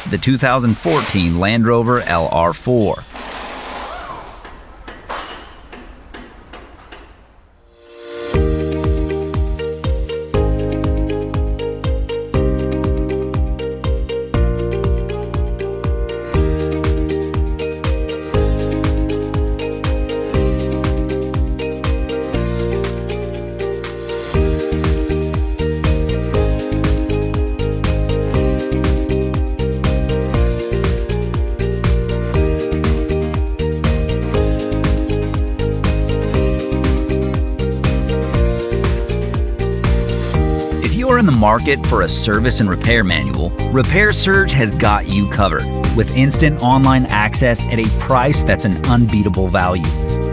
the 2014 Land Rover LR4. If you are in the market for a service and repair manual, Repair Surge has got you covered, with instant online access at a price that's an unbeatable value.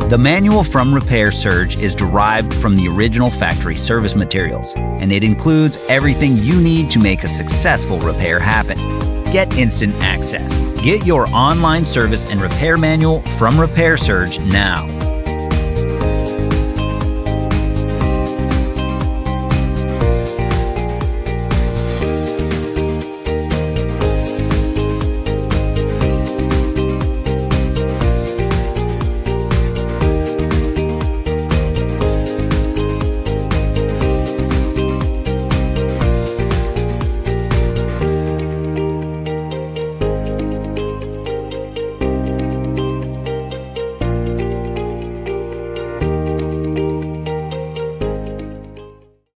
The manual from Repair Surge is derived from the original factory service materials, and it includes everything you need to make a successful repair happen. Get instant access. Get your online service and repair manual from Repair Surge now.